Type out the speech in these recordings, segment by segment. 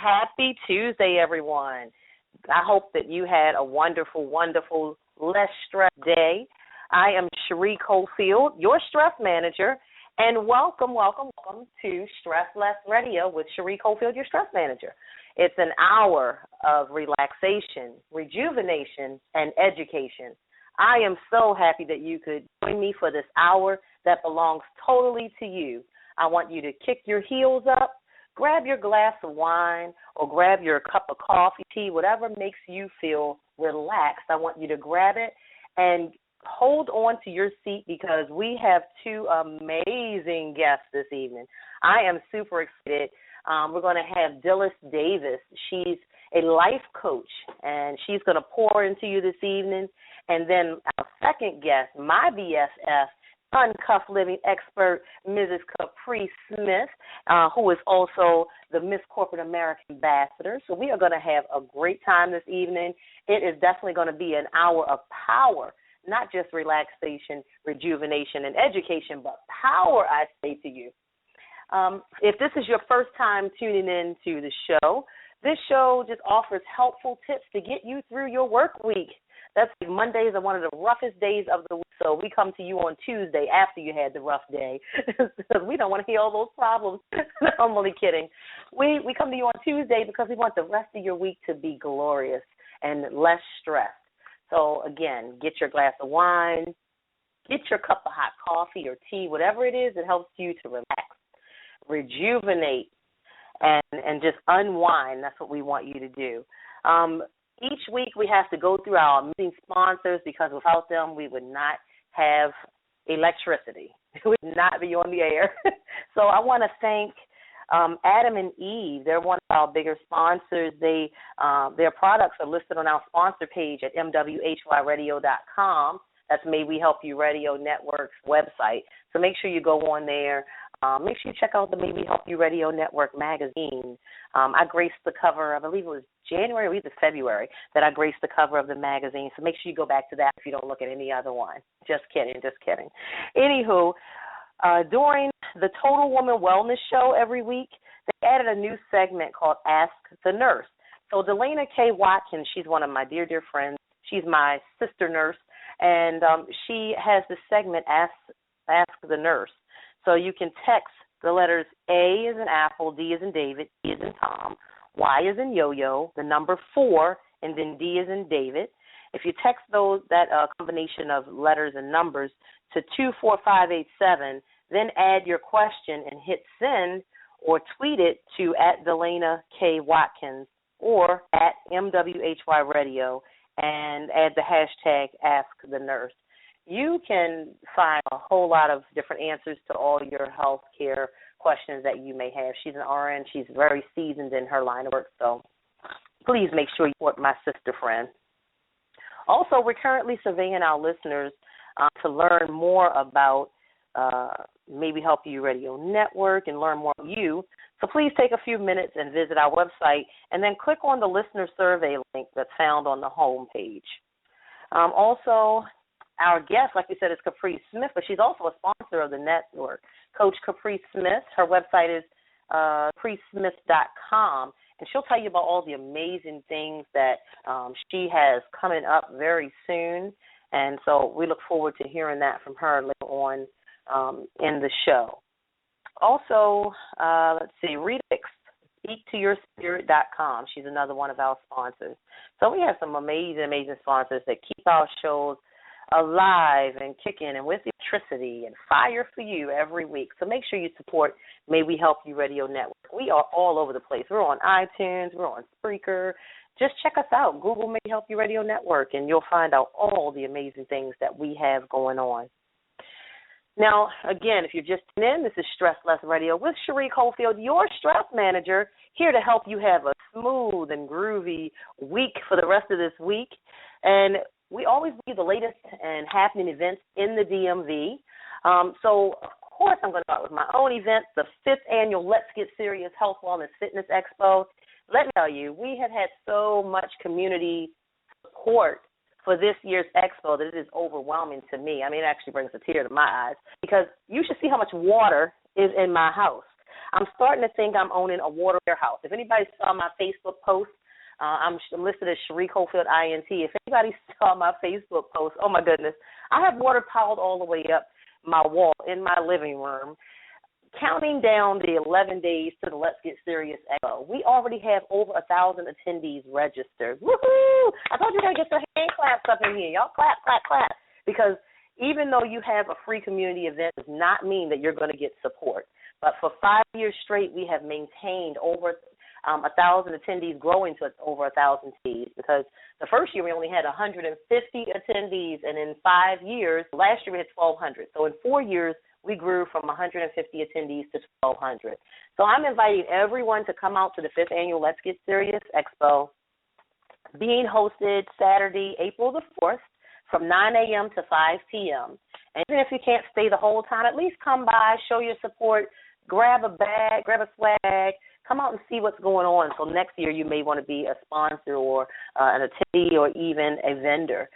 Happy Tuesday, everyone. I hope that you had a wonderful, wonderful, less stressed day. I am Chere Cofield, your stress manager, and welcome to Stress Less Radio with Chere Cofield, your stress manager. It's an hour of relaxation, rejuvenation, and education. I am so happy that you could join me for this hour that belongs totally to you. I want you to kick your heels up, grab your glass of wine, or grab your cup of coffee, tea, whatever makes you feel relaxed. I want you to grab it and hold on to your seat because we have two amazing guests this evening. I am super excited. We're going to have Dylles Davis. She's a life coach, and she's going to pour into you this evening. And then our second guest, my BFF, uncuffed living expert, Mrs. Caprice Smith, who is also the Miss Corporate America Ambassador. So we are going to have a great time this evening. It is definitely going to be an hour of power, not just relaxation, rejuvenation, and education, but power, I say to you. If this is your first time tuning in to the show, this show just offers helpful tips to get you through your work week. That's Mondays are one of the roughest days of the week, so we come to you on Tuesday after you had the rough day because we don't want to hear all those problems. I'm only kidding. We come to you on Tuesday because we want the rest of your week to be glorious and less stressed. So, again, get your glass of wine, get your cup of hot coffee or tea, whatever it is that helps you to relax, rejuvenate, and just unwind. That's what we want you to do. Each week we have to go through our amazing sponsors because without them we would not have electricity. We would not be on the air. So I want to thank Adam and Eve. They're one of our bigger sponsors. Their products are listed on our sponsor page at mwhyradio.com. That's May We Help You Radio Network's website. So make sure you go on there. Make sure you check out the May We Help You Radio Network magazine. I graced the cover, I believe it was January or either February, that I graced the cover of the magazine. So make sure you go back to that if you don't look at any other one. Just kidding. Anywho, during the Total Woman Wellness Show every week, they added a new segment called Ask the Nurse. So Delana K. Watkins, she's one of my dear, dear friends. She's my sister nurse, and she has this segment, Ask the Nurse. So you can text the letters A as in Apple, D as in David, E as in Tom, Y as in Yo-Yo, the number 4, and then D as in David. If you text that combination of letters and numbers to 24587, then add your question and hit send or tweet it to @Delana K. Watkins or @MWHY Radio and add the hashtag Ask the Nurse. You can find a whole lot of different answers to all your health care questions that you may have. She's an RN. She's very seasoned in her line of work, so please make sure you support my sister friend. Also, we're currently surveying our listeners to learn more about Maybe Help You Radio Network and learn more about you. So please take a few minutes and visit our website and then click on the listener survey link that's found on the home page. Also, our guest, like we said, is Caprice Smith, but she's also a sponsor of the network. Coach Caprice Smith, her website is capricesmith.com, and she'll tell you about all the amazing things that she has coming up very soon. And so we look forward to hearing that from her later on in the show. Also, let's see, Rita speaktoyourspirit.com. She's another one of our sponsors. So we have some amazing sponsors that keep our shows alive and kicking and with electricity and fire for you every week. So make sure you support May We Help You Radio Network. We are all over the place. We're on iTunes. We're on Spreaker. Just check us out. Google May We Help You Radio Network, and you'll find out all the amazing things that we have going on. Now, again, if you're just tuning in, this is Stress Less Radio with Chere Cofield, your stress manager, here to help you have a smooth and groovy week for the rest of this week. And we always do the latest and happening events in the DMV. So, of course, I'm going to start with my own event, the 5th Annual Let's Get Serious Health, Wellness, Fitness Expo. Let me tell you, we have had so much community support for this year's expo that it is overwhelming to me. I mean, it actually brings a tear to my eyes because you should see how much water is in my house. I'm starting to think I'm owning a water warehouse. If anybody saw my Facebook post, I'm listed as Chere Cofield, INT. If anybody saw my Facebook post, oh, my goodness, I have water piled all the way up my wall in my living room, counting down the 11 days to the Let's Get Serious Expo. We already have over 1,000 attendees registered. Woohoo! I told you we're going to get some hand claps up in here. Y'all clap, clap, clap. Because even though you have a free community event, does not mean that you're going to get support. But for 5 years straight, we have maintained over 1,000 attendees, growing to over 1,000 attendees, because the first year we only had 150 attendees, and in 5 years, last year we had 1,200. So in 4 years, we grew from 150 attendees to 1,200. So I'm inviting everyone to come out to the 5th Annual Let's Get Serious Expo, being hosted Saturday, April the 4th, from 9 a.m. to 5 p.m. And even if you can't stay the whole time, at least come by, show your support, grab a bag, grab a swag, come out and see what's going on. So next year you may want to be a sponsor or an attendee or even a vendor.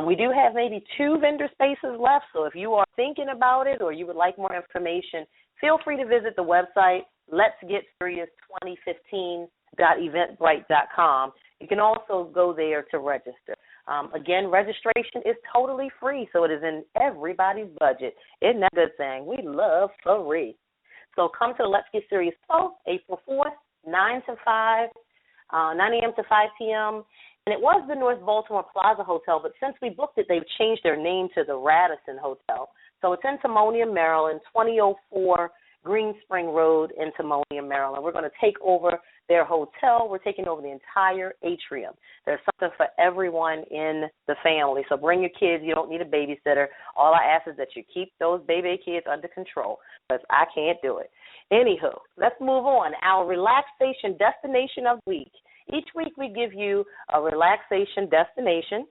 We do have maybe 2 vendor spaces left, so if you are thinking about it or you would like more information, feel free to visit the website, letsgetserious2015.eventbrite.com. You can also go there to register. Again, registration is totally free, so it is in everybody's budget. Isn't that a good thing? We love free. So come to the Let's Get Serious Expo, April 4th, 9 a.m. to 5 p.m., and it was the North Baltimore Plaza Hotel, but since we booked it, they've changed their name to the Radisson Hotel. So it's in Timonium, Maryland, 2004 Green Spring Road in Timonium, Maryland. We're going to take over their hotel. We're taking over the entire atrium. There's something for everyone in the family. So bring your kids. You don't need a babysitter. All I ask is that you keep those baby kids under control, because I can't do it. Anywho, let's move on. Our relaxation destination of the week. Each week we give you a relaxation destination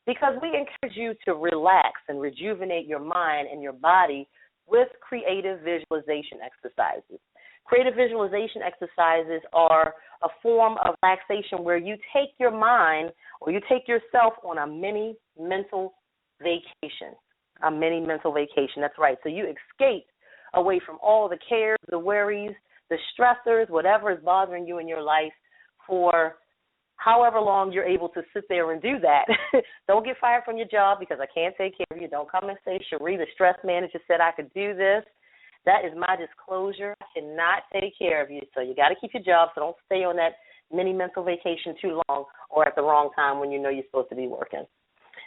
because we encourage you to relax and rejuvenate your mind and your body with creative visualization exercises. Creative visualization exercises are a form of relaxation where you take your mind or you take yourself on a mini mental vacation. A mini mental vacation, that's right. So you escape away from all the cares, the worries, the stressors, whatever is bothering you in your life for however long you're able to sit there and do that. Don't get fired from your job because I can't take care of you. Don't come and say, Cherie, the stress manager said I could do this. That is my disclosure. I cannot take care of you. So you got to keep your job, so don't stay on that mini mental vacation too long or at the wrong time when you know you're supposed to be working.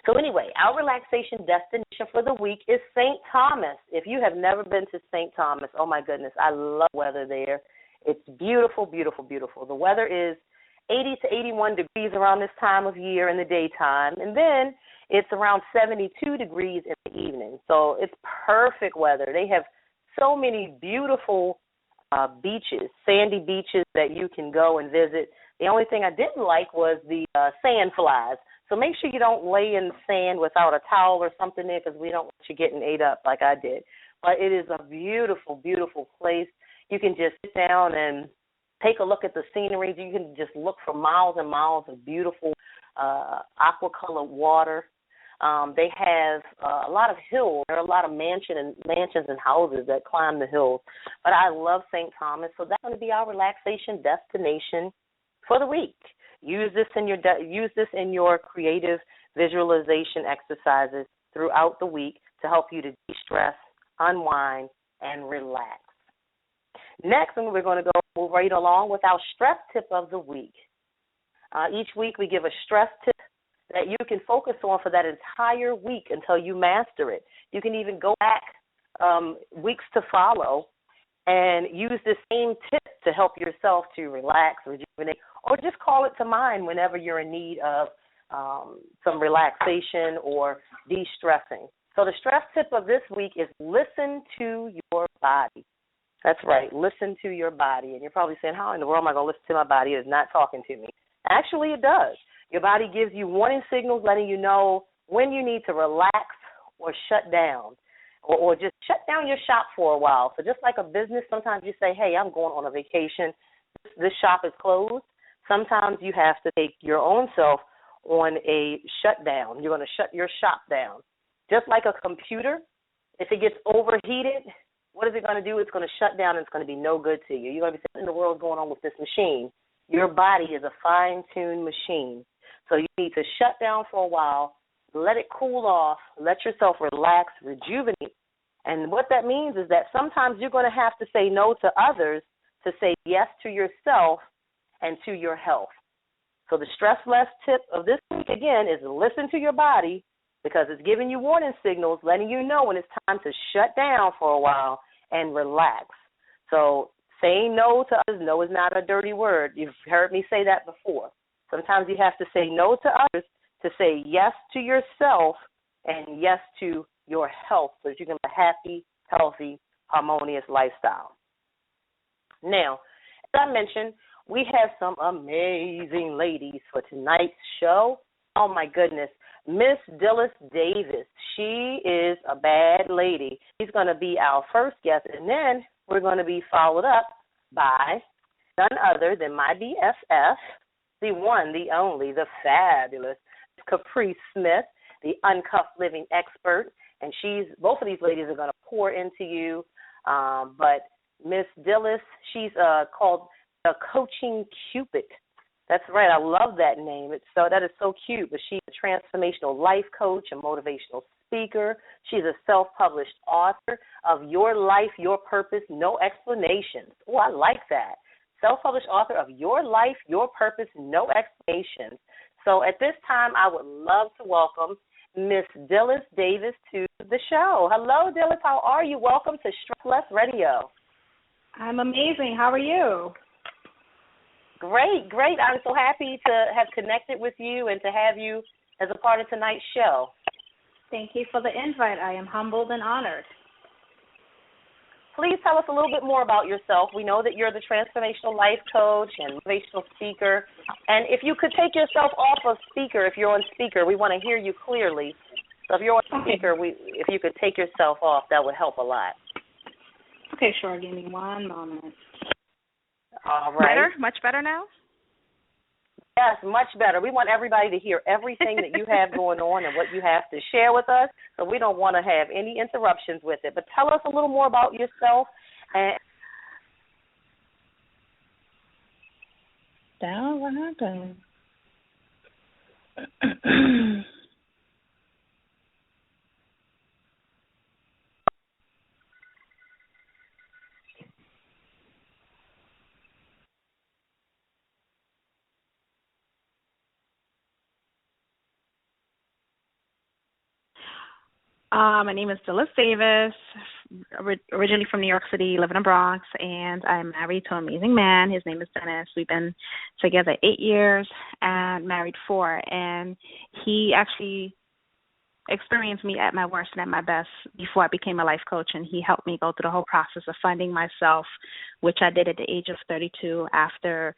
So anyway, our relaxation destination for the week is St. Thomas. If you have never been to St. Thomas, oh, my goodness, I love the weather there. It's beautiful, beautiful, beautiful. The weather is 80 to 81 degrees around this time of year in the daytime, and then it's around 72 degrees in the evening. So it's perfect weather. They have so many beautiful beaches, sandy beaches that you can go and visit. The only thing I didn't like was the sand flies. So make sure you don't lay in sand without a towel or something there, because we don't want you getting ate up like I did. But it is a beautiful, beautiful place. You can just sit down and take a look at the scenery. You can just look for miles and miles of beautiful aqua-colored water. They have a lot of hills. There are a lot of mansions and houses that climb the hills. But I love St. Thomas, so that's going to be our relaxation destination for the week. Use this in your creative visualization exercises throughout the week to help you to de-stress, unwind, and relax. Next, we're going to move right along with our stress tip of the week. Each week we give a stress tip that you can focus on for that entire week until you master it. You can even go back weeks to follow and use the same tip to help yourself to relax, rejuvenate, or just call it to mind whenever you're in need of some relaxation or de-stressing. So the stress tip of this week is listen to your body. That's right, listen to your body. And you're probably saying, how in the world am I going to listen to my body? It's not talking to me. Actually, it does. Your body gives you warning signals letting you know when you need to relax or shut down, or just shut down your shop for a while. So just like a business, sometimes you say, hey, I'm going on a vacation. This shop is closed. Sometimes you have to take your own self on a shutdown. You're going to shut your shop down. Just like a computer, if it gets overheated, what is it going to do? It's going to shut down and it's going to be no good to you. You're going to be saying, "In the world going on with this machine?" Your body is a fine-tuned machine. So you need to shut down for a while, let it cool off, let yourself relax, rejuvenate. And what that means is that sometimes you're going to have to say no to others to say yes to yourself and to your health. So the stress less tip of this week, again, is listen to your body because it's giving you warning signals, letting you know when it's time to shut down for a while and relax. So saying no to others, no is not a dirty word. You've heard me say that before. Sometimes you have to say no to others to say yes to yourself and yes to your health so that you can have a happy, healthy, harmonious lifestyle. Now, as I mentioned, we have some amazing ladies for tonight's show. Oh, my goodness. Miss Dylles Davis. She is a bad lady. She's going to be our first guest, and then we're going to be followed up by none other than my BFF, the one, the only, the fabulous Caprice Smith, the uncuffed living expert. And both of these ladies are going to pour into you. But Miss Dylles, she's called the Coaching Cupid. That's right. I love that name. That is so cute. But she's a transformational life coach, a motivational speaker. She's a self-published author of Your Life, Your Purpose, No Explanations. Oh, I like that. Self-published author of Your Life, Your Purpose, No Explanations. So at this time, I would love to welcome Miss Dylles Davis to the show. Hello, Dylles. How are you? Welcome to Stress Less Radio. I'm amazing. How are you? Great, great. I'm so happy to have connected with you and to have you as a part of tonight's show. Thank you for the invite. I am humbled and honored. Please tell us a little bit more about yourself. We know that you're the transformational life coach and motivational speaker. And if you could take yourself off of speaker, if you're on speaker, we want to hear you clearly. So if you're on speaker, if you could take yourself off, that would help a lot. Okay, sure. Give me one moment. All right. Better? Much better now? Yes, much better. We want everybody to hear everything that you have going on and what you have to share with us, so we don't want to have any interruptions with it. But tell us a little more about yourself. Down, what happened? My name is Dylles Davis, originally from New York City, live in the Bronx, and I'm married to an amazing man. His name is Dennis. We've been together 8 years and married 4, and he actually experienced me at my worst and at my best before I became a life coach, and he helped me go through the whole process of finding myself, which I did at the age of 32 after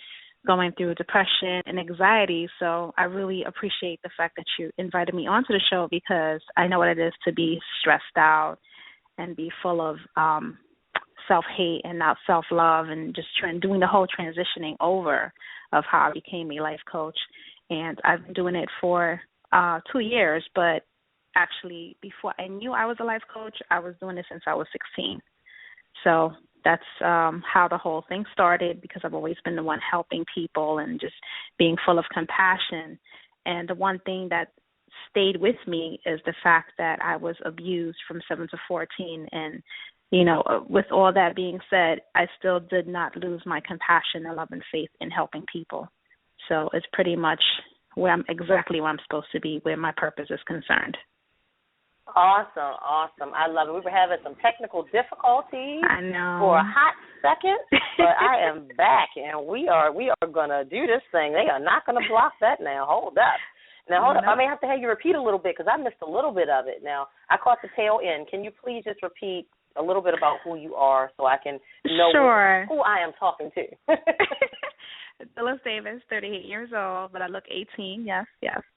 going through depression and anxiety. So I really appreciate the fact that you invited me onto the show because I know what it is to be stressed out and be full of self-hate and not self-love and just doing the whole transitioning over of how I became a life coach. And I've been doing it for 2 years, but actually before I knew I was a life coach, I was doing it since I was 16. So that's how the whole thing started because I've always been the one helping people and just being full of compassion. And the one thing that stayed with me is the fact that I was abused from 7 to 14. And, you know, with all that being said, I still did not lose my compassion and love and faith in helping people. So it's pretty much exactly where I'm supposed to be, where my purpose is concerned. Awesome. I love it. We were having some technical difficulties for a hot second, but I am back, and we are going to do this thing. They are not going to block that now. Hold up. I may have to have you repeat a little bit because I missed a little bit of it. Now, I caught the tail end. Can you please just repeat a little bit about who you are so I can know who I am talking to? Dylles Davis, 38 years old, but I look 18. Yes,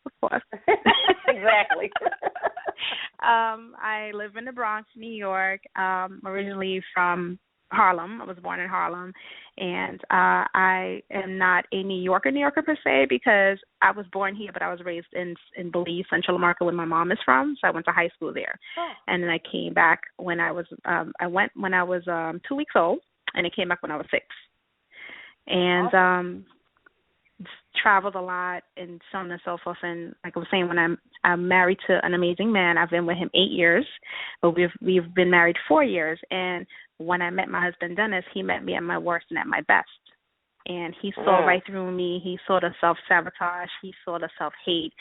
of course. Exactly. I live in the Bronx, New York. Originally from Harlem. I was born in Harlem, and I am not a New Yorker per se because I was born here, but I was raised in Belize, Central America, where my mom is from. So I went to high school there, and then I came back when I was I went when I was 2 weeks old, and I came back when I was 6, and traveled a lot and so on and so forth. And like I was saying, when I'm married to an amazing man, I've been with him 8 years, but we've been married 4 years. And when I met my husband Dennis, he met me at my worst and at my best. And he saw right through me. He saw the self-sabotage. He saw the self-hate.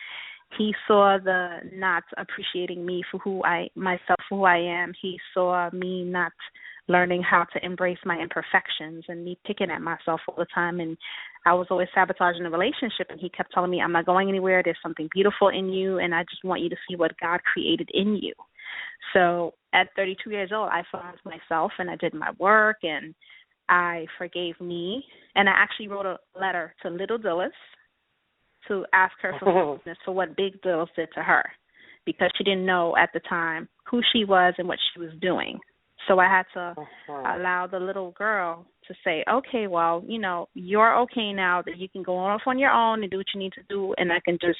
He saw the not appreciating me for who I am. He saw me not learning how to embrace my imperfections and me picking at myself all the time. And I was always sabotaging the relationship, and he kept telling me, I'm not going anywhere. There's something beautiful in you, and I just want you to see what God created in you. So at 32 years old, I found myself, and I did my work, and I forgave me. And I actually wrote a letter to little Dylles to ask her for forgiveness for what big Dylles did to her, because she didn't know at the time who she was and what she was doing. So I had to allow the little girl to say, okay, well, you know, you're okay now, that you can go off on your own and do what you need to do, and I can just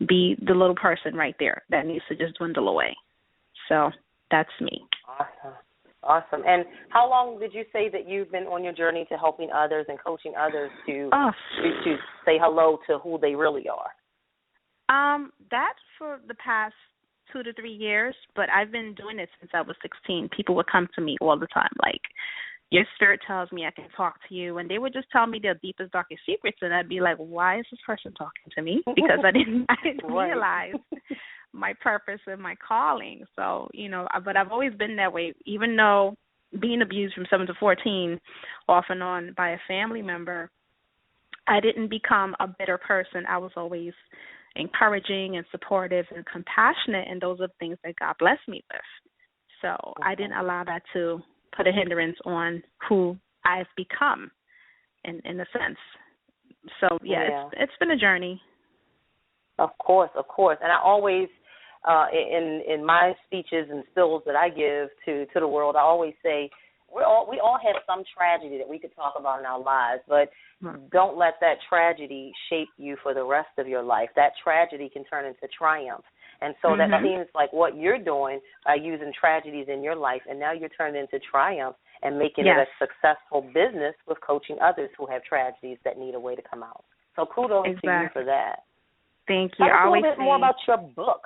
be the little person right there that needs to just dwindle away. So that's me. Awesome. And how long did you say that you've been on your journey to helping others and coaching others to say hello to who they really are? That's for the past 2 to 3 years, but I've been doing it since I was 16. People would come to me all the time, like, your spirit tells me I can talk to you, and they would just tell me their deepest, darkest secrets, and I'd be like, why is this person talking to me? Because I didn't realize my purpose and my calling. So, you know, but I've always been that way, even though being abused from 7 to 14, off and on by a family member, I didn't become a bitter person. I was always encouraging and supportive and compassionate, and those are things that God blessed me with. So I didn't allow that to put a hindrance on who I've become, in a sense. So it's been a journey. Of course. And I always, in my speeches and spills that I give to the world, I always say we all have some tragedy that we could talk about in our lives, but don't let that tragedy shape you for the rest of your life. That tragedy can turn into triumph. And so that seems like what you're doing by using tragedies in your life, and now you're turning into triumph and making it a successful business with coaching others who have tragedies that need a way to come out. So kudos to you for that. Thank you. Tell us a little bit more about your book.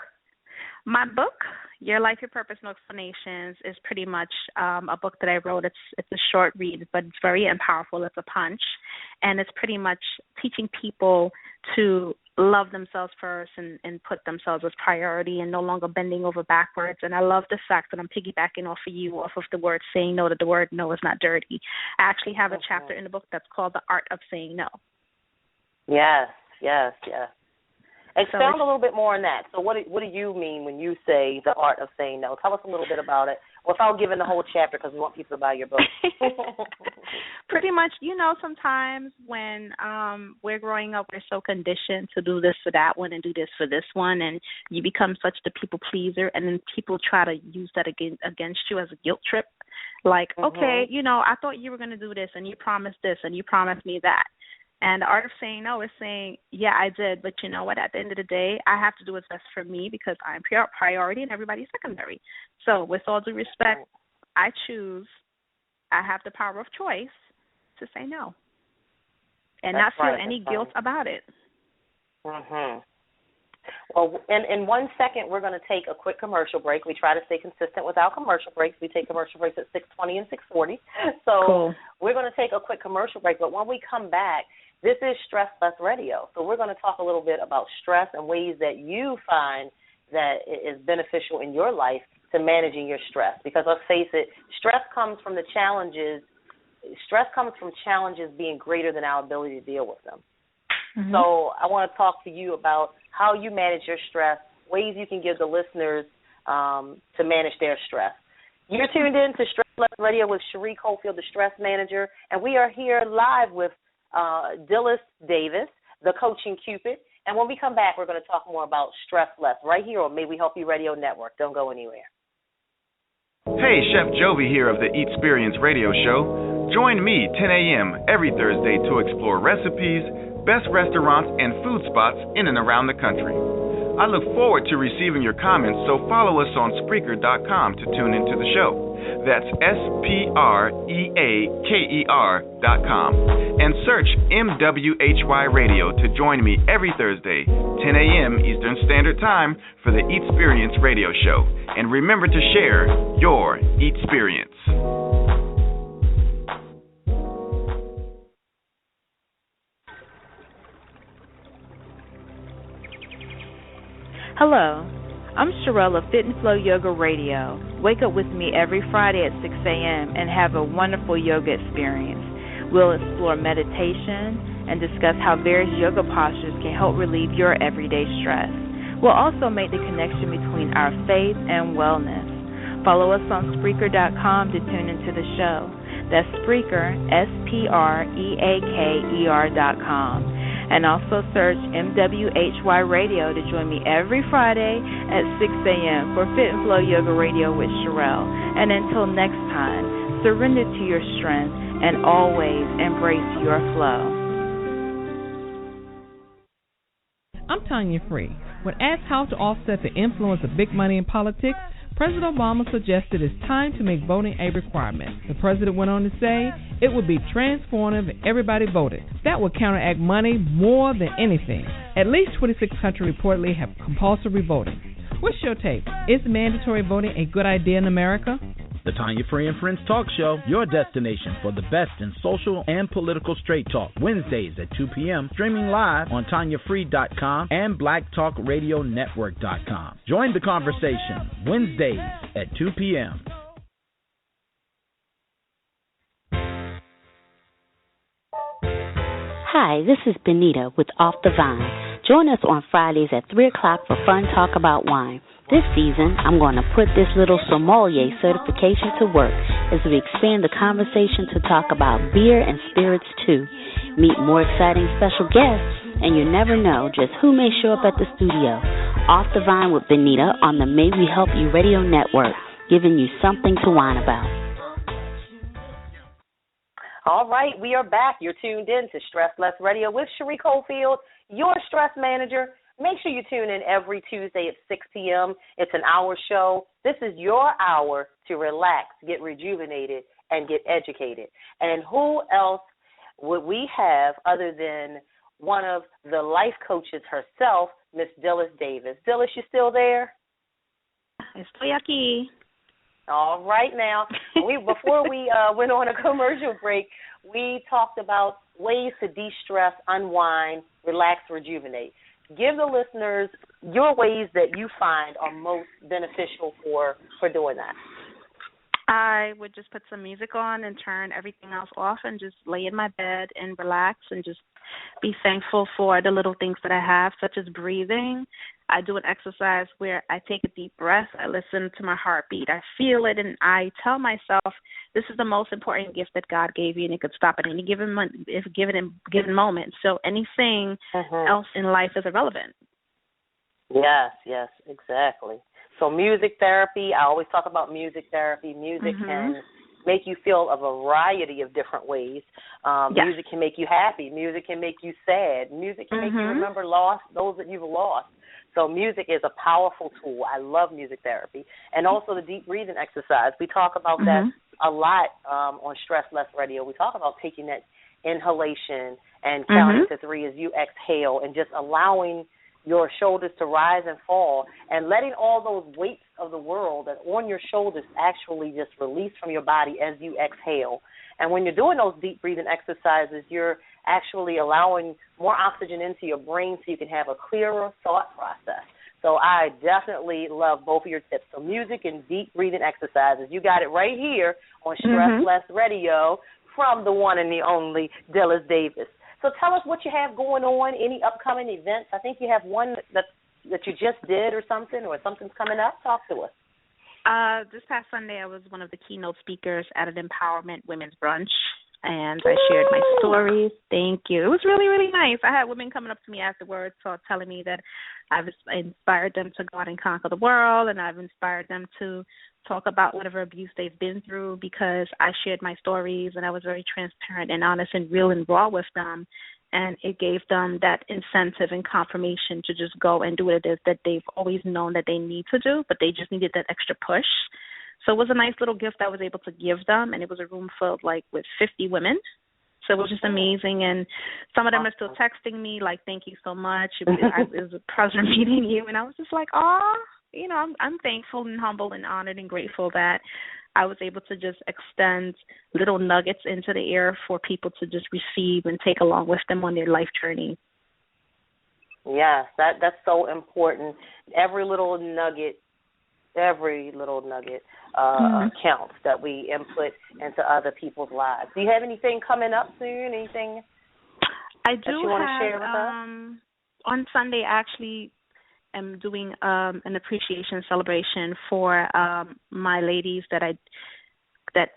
My book, Your Life, Your Purpose, No Explanations, is pretty much a book that I wrote. It's a short read, but it's very powerful. It's a punch, and it's pretty much teaching people to love themselves first and put themselves as priority and no longer bending over backwards. And I love the fact that I'm piggybacking off of the word saying no, that the word no is not dirty. I actually have a chapter in the book that's called The Art of Saying No. Yes. Expound a little bit more on that. So what do you mean when you say the art of saying no? Tell us a little bit about it without giving the whole chapter, because we want people to buy your book. Pretty much, you know, sometimes when we're growing up, we're so conditioned to do this for that one and do this for this one, and you become such the people pleaser, and then people try to use that against you as a guilt trip. Like, okay, you know, I thought you were going to do this, and you promised this, and you promised me that. And the art of saying no is saying, yeah, I did, but you know what? At the end of the day, I have to do what's best for me because I'm priority and everybody's secondary. So with all due respect, I have the power of choice to say no and not feel any guilt about it. Well, in 1 second, we're going to take a quick commercial break. We try to stay consistent with our commercial breaks. We take commercial breaks at 6:20 and 6:40. So we're going to take a quick commercial break. But when we come back, this is Stress Less Radio. So we're going to talk a little bit about stress and ways that you find that it is beneficial in your life to managing your stress. Because let's face it, stress comes from challenges being greater than our ability to deal with them. So I want to talk to you about how you manage your stress, ways you can give the listeners to manage their stress. You're tuned in to Stress Less Radio with Chere Cofield, the stress manager, and we are here live with Dylles Davis, the coaching Cupid. And when we come back, we're going to talk more about stress less right here on May We Help You Radio Network. Don't go anywhere. Hey, Chef Jovi here of the Eat Experience Radio Show. Join me 10 a.m. every Thursday to explore recipes, best restaurants, and food spots in and around the country. I look forward to receiving your comments, so follow us on Spreaker.com to tune into the show. That's SPREAKER.com. And search MWHY Radio to join me every Thursday, 10 a.m. Eastern Standard Time for the Eat Experience Radio Show. And remember to share your Eat Experience. Hello, I'm Sherelle of Fit and Flow Yoga Radio. Wake up with me every Friday at 6 a.m. and have a wonderful yoga experience. We'll explore meditation and discuss how various yoga postures can help relieve your everyday stress. We'll also make the connection between our faith and wellness. Follow us on Spreaker.com to tune into the show. That's Spreaker, SPREAKER.com. And also search MWHY Radio to join me every Friday at 6 a.m. for Fit and Flow Yoga Radio with Sherelle. And until next time, surrender to your strength and always embrace your flow. I'm Tanya Free. When asked how to offset the influence of big money in politics, President Obama suggested it's time to make voting a requirement. The president went on to say it would be transformative if everybody voted. That would counteract money more than anything. At least 26 countries reportedly have compulsory voting. What's your take? Is mandatory voting a good idea in America? The Tanya Free and Friends Talk Show, your destination for the best in social and political straight talk. Wednesdays at 2 p.m., streaming live on TanyaFree.com and BlackTalkRadioNetwork.com. Join the conversation Wednesdays at 2 p.m. Hi, this is Benita with Off the Vine. Join us on Fridays at 3 o'clock for Fun Talk About Wine. This season, I'm going to put this little sommelier certification to work as we expand the conversation to talk about beer and spirits too. Meet more exciting special guests, and you never know just who may show up at the studio. Off the Vine with Benita on the May We Help You Radio Network, giving you something to whine about. All right, we are back. You're tuned in to Stress Less Radio with Chere Cofield, your stress manager. Make sure you tune in every Tuesday at 6 p.m. It's an hour show. This is your hour to relax, get rejuvenated, and get educated. And who else would we have other than one of the life coaches herself, Miss Dylles Davis. Dylles, you still there? Estoy aquí. All right now. Before we went on a commercial break, we talked about ways to de-stress, unwind, relax, rejuvenate. Give the listeners your ways that you find are most beneficial for doing that. I would just put some music on and turn everything else off and just lay in my bed and relax and just be thankful for the little things that I have, such as breathing. I do an exercise where I take a deep breath, I listen to my heartbeat, I feel it, and I tell myself this is the most important gift that God gave you, and it could stop at any given moment. So anything else in life is irrelevant. Yes, exactly. So music therapy, I always talk about music therapy. Music can make you feel a variety of different ways. Music can make you happy. Music can make you sad. Music can make you remember those that you've lost. So music is a powerful tool. I love music therapy. And also the deep breathing exercise. We talk about that a lot on Stress Less Radio. We talk about taking that inhalation and counting to 3 as you exhale and just allowing your shoulders to rise and fall and letting all those weights of the world that on your shoulders actually just release from your body as you exhale. And when you're doing those deep breathing exercises, you're actually allowing more oxygen into your brain so you can have a clearer thought process. So I definitely love both of your tips. So music and deep breathing exercises. You got it right here on Stress Less Radio from the one and the only Dylles Davis. So tell us what you have going on, any upcoming events. I think you have one that you just did or something's coming up. Talk to us. This past Sunday, I was one of the keynote speakers at an Empowerment Women's Brunch. and I shared my stories. Thank you. It was really, really nice. I had women coming up to me afterwards telling me that I've inspired them to go out and conquer the world, and I've inspired them to talk about whatever abuse they've been through because I shared my stories and I was very transparent and honest and real and raw with them. And it gave them that incentive and confirmation to just go and do what it is that they've always known that they need to do, but they just needed that extra push. So it was a nice little gift I was able to give them, and it was a room filled with 50 women. So it was just amazing, and some of them are still texting me thank you so much. It was a pleasure meeting you, and I was just I'm thankful and humbled and honored and grateful that I was able to just extend little nuggets into the air for people to just receive and take along with them on their life journey. Yes, that's so important. Every little nugget counts that we input into other people's lives. Do you have anything coming up soon? Anything I do that you want to share with us? On Sunday, I actually am doing an appreciation celebration for my ladies that I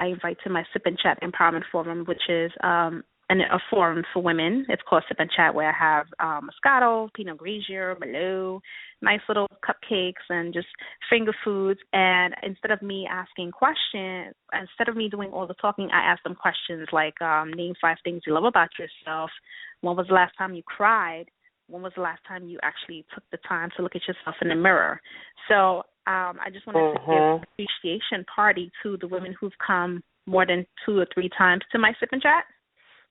invite to my Sip and Chat Empowerment Forum, which is a forum for women. It's called Sip and Chat, where I have Moscato, Pinot Grigio, Merlot, nice little cupcakes, and just finger foods. And instead of me doing all the talking, I ask them questions like, name 5 things you love about yourself. When was the last time you cried? When was the last time you actually took the time to look at yourself in the mirror? So I just wanted to give an appreciation party to the women who've come more than 2 or 3 times to my Sip and Chat,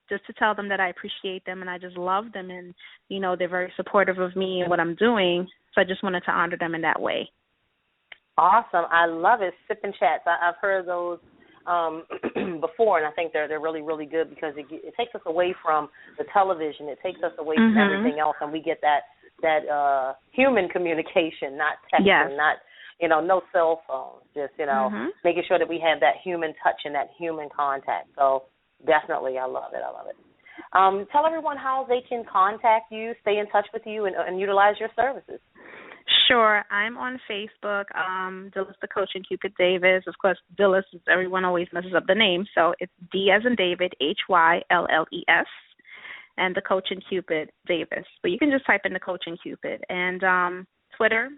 just to tell them that I appreciate them and I just love them, and, they're very supportive of me and what I'm doing. So I just wanted to honor them in that way. Awesome. I love it. Sip and Chats. I've heard those before, and I think they're really, really good because it takes us away from the television. It takes us away from everything else, and we get that human communication, not texting, not no cell phones, just making sure that we have that human touch and that human contact. So definitely, I love it. Tell everyone how they can contact you, stay in touch with you, and utilize your services. Sure. I'm on Facebook, Dylles the Coach and Cupid Davis. Of course, Dylles, everyone always messes up the name, so it's D as in David, Hylles, and the Coach and Cupid Davis. But you can just type in the Coach and Cupid. And Twitter,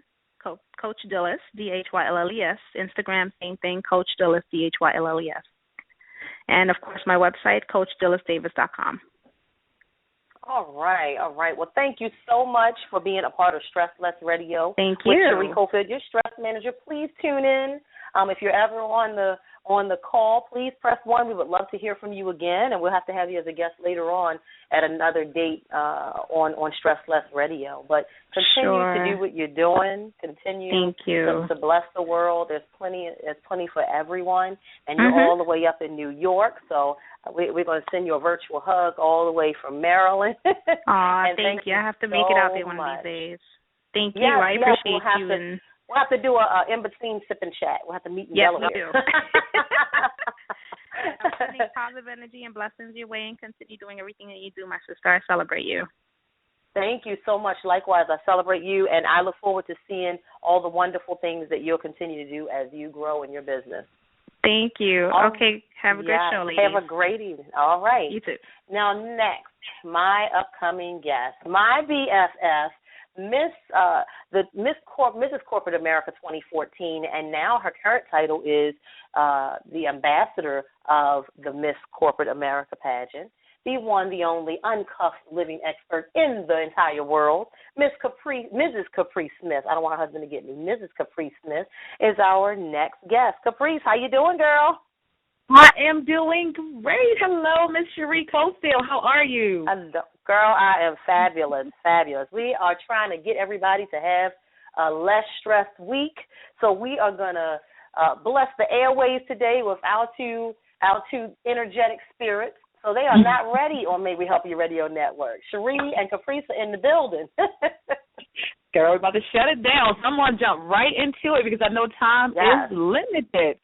Coach Dylles, Dhyles. Instagram, same thing, Coach Dylles, Dhyles. And, of course, my website, CoachDyllesDavis.com. All right. Well, thank you so much for being a part of Stress Less Radio. Thank you. With Chere Cofield, your stress manager. Please tune in. If you're ever on the call, please press 1. We would love to hear from you again, and we'll have to have you as a guest later on at another date on Stress Less Radio. But continue to do what you're doing. Continue to bless the world. There's plenty for everyone, and you're all the way up in New York, so we're going to send you a virtual hug all the way from Maryland. Thank you. I have to make it out there one of these days. Thank you. I appreciate you. We'll have to do a in-between Sip and Chat. We'll have to meet in Delaware. Yes, we do. I'm sending positive energy and blessings your way, and continue doing everything that you do, my sister. I celebrate you. Thank you so much. Likewise, I celebrate you, and I look forward to seeing all the wonderful things that you'll continue to do as you grow in your business. Thank you. Okay, have a great show, ladies. Have a great evening. All right. You too. Now, next, my upcoming guest, my BFF, Mrs. Corporate America 2014, and now her current title is the ambassador of the Miss Corporate America pageant, the one, the only, uncuffed living expert in the entire world, Mrs. Caprice Smith. I don't want her husband to get me. Mrs. Caprice Smith is our next guest. Caprice, how you doing, girl? I am doing great. Hello, Miss Chere Cofield. How are you? Girl, I am fabulous. We are trying to get everybody to have a less stressed week, so we are going to bless the airways today with our two energetic spirits. So they are not ready on May We Help You Radio Network. Chere and Caprice are in the building. Girl, we're about to shut it down. So I'm going to jump right into it because I know time is limited.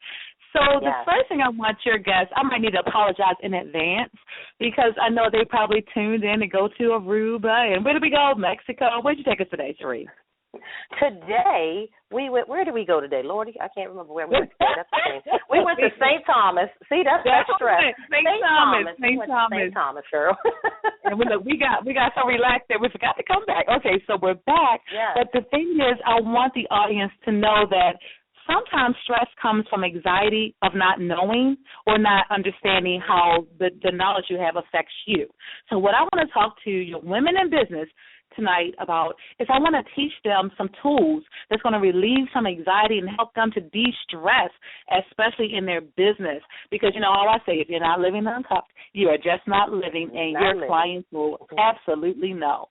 So the first thing I want your guests, I might need to apologize in advance because I know they probably tuned in to go to Aruba. And where did we go? Mexico. Where'd you take us today, Chere? Today, we went, where did we go today? Lordy, I can't remember where we went today. That's the thing. We went to St. Thomas. See, that's stress. St. Thomas, girl. And we got so relaxed that we forgot to come back. Okay, so we're back. Yes. But the thing is, I want the audience to know that sometimes stress comes from anxiety of not knowing or not understanding how the knowledge you have affects you. So what I want to talk to your women in business tonight about is I want to teach them some tools that's going to relieve some anxiety and help them to de-stress, especially in their business. Because, you know, how I say, if you're not living uncuffed, you are just not living, and your clients will absolutely know.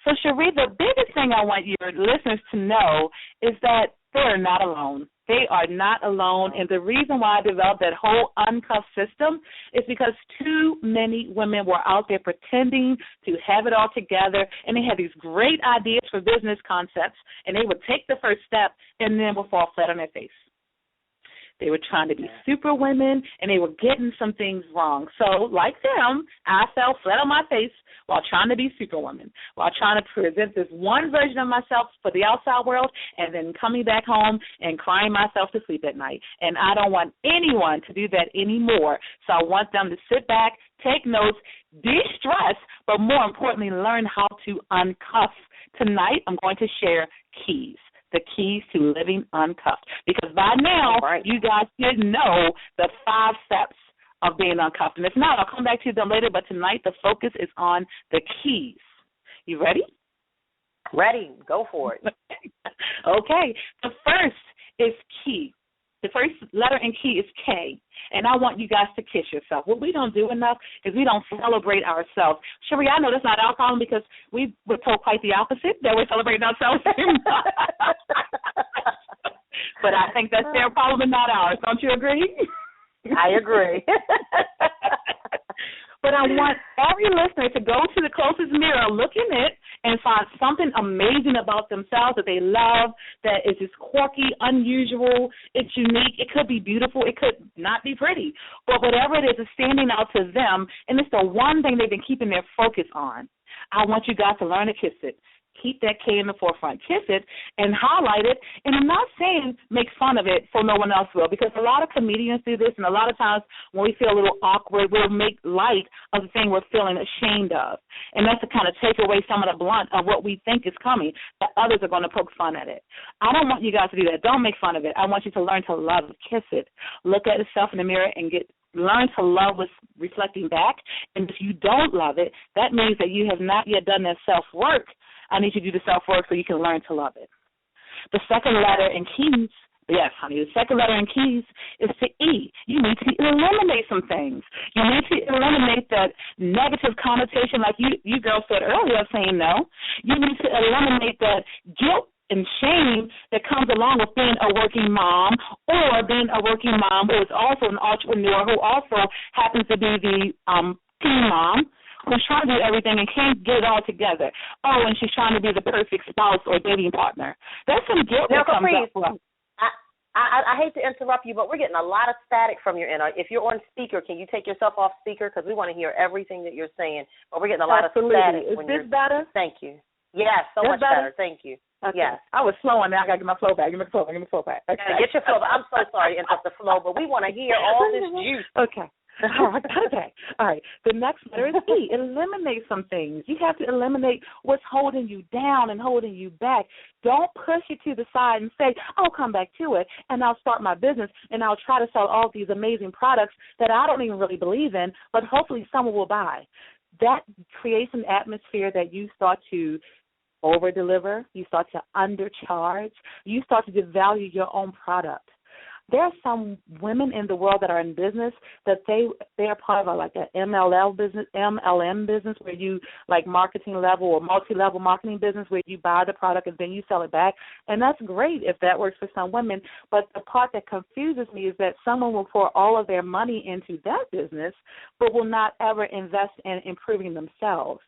So, Chere, the biggest thing I want your listeners to know is that they are not alone. They are not alone, and the reason why I developed that whole uncuffed system is because too many women were out there pretending to have it all together, and they had these great ideas for business concepts, and they would take the first step and then would fall flat on their face. They were trying to be super women, and they were getting some things wrong. So, like them, I fell flat on my face while trying to be superwoman, while trying to present this one version of myself for the outside world, and then coming back home and crying myself to sleep at night. And I don't want anyone to do that anymore. So I want them to sit back, take notes, de-stress, but more importantly, learn how to uncuff. Tonight, I'm going to share keys. The keys to living uncuffed. Because by now, you guys should know the 5 steps of being uncuffed. And if not, I'll come back to them later, but tonight the focus is on the keys. You ready? Ready. Go for it. Okay. The first is key. The first letter in key is K, and I want you guys to kiss yourself. What we don't do enough is we don't celebrate ourselves. Chere, I know that's not our problem because we were told quite the opposite, that we're celebrating ourselves. But I think that's their problem and not ours. Don't you agree? I agree. But I want every listener to go to the closest mirror, look in it, and find something amazing about themselves that they love, that is just quirky, unusual, it's unique. It could be beautiful. It could not be pretty. But whatever it is standing out to them, and it's the one thing they've been keeping their focus on. I want you guys to learn to kiss it. Keep that K in the forefront. Kiss it and highlight it. And I'm not saying make fun of it so no one else will, because a lot of comedians do this, and a lot of times when we feel a little awkward, we'll make light of the thing we're feeling ashamed of. And that's to kind of take away some of the blunt of what we think is coming, that others are going to poke fun at it. I don't want you guys to do that. Don't make fun of it. I want you to learn to love it. Kiss it. Look at yourself in the mirror and learn to love what's reflecting back. And if you don't love it, that means that you have not yet done that self-work. I need you to do the self-work so you can learn to love it. The second letter in keys, yes, honey, the second letter in keys is to E. You need to eliminate some things. You need to eliminate that negative connotation like you girls said earlier saying no. You need to eliminate that guilt and shame that comes along with being a working mom, or being a working mom who is also an entrepreneur, who also happens to be the teen mom, who's trying to do everything and can't get it all together. Oh, and she's trying to be the perfect spouse or dating partner. That's some guilt that comes up. I hate to interrupt you, but we're getting a lot of static from your end. If you're on speaker, can you take yourself off speaker? Because we want to hear everything that you're saying. But we're getting a lot of static. Is this better? Thank you. Yes, so much better. Thank you. Okay. Yes. I was slow on that. I got to get my flow back. Give me the flow back. Okay. Get your flow back. I'm so sorry to interrupt the flow, but we want to hear all this juice. Okay. Okay. All right. The next letter is E. Eliminate some things. You have to eliminate what's holding you down and holding you back. Don't push it to the side and say, I'll come back to it and I'll start my business and I'll try to sell all these amazing products that I don't even really believe in, but hopefully someone will buy. That creates an atmosphere that you start to over-deliver, you start to undercharge, you start to devalue your own product. There are some women in the world that are in business that they are part of like an MLM business where you like marketing level or multi-level marketing business where you buy the product and then you sell it back. And that's great if that works for some women. But the part that confuses me is that someone will pour all of their money into that business but will not ever invest in improving themselves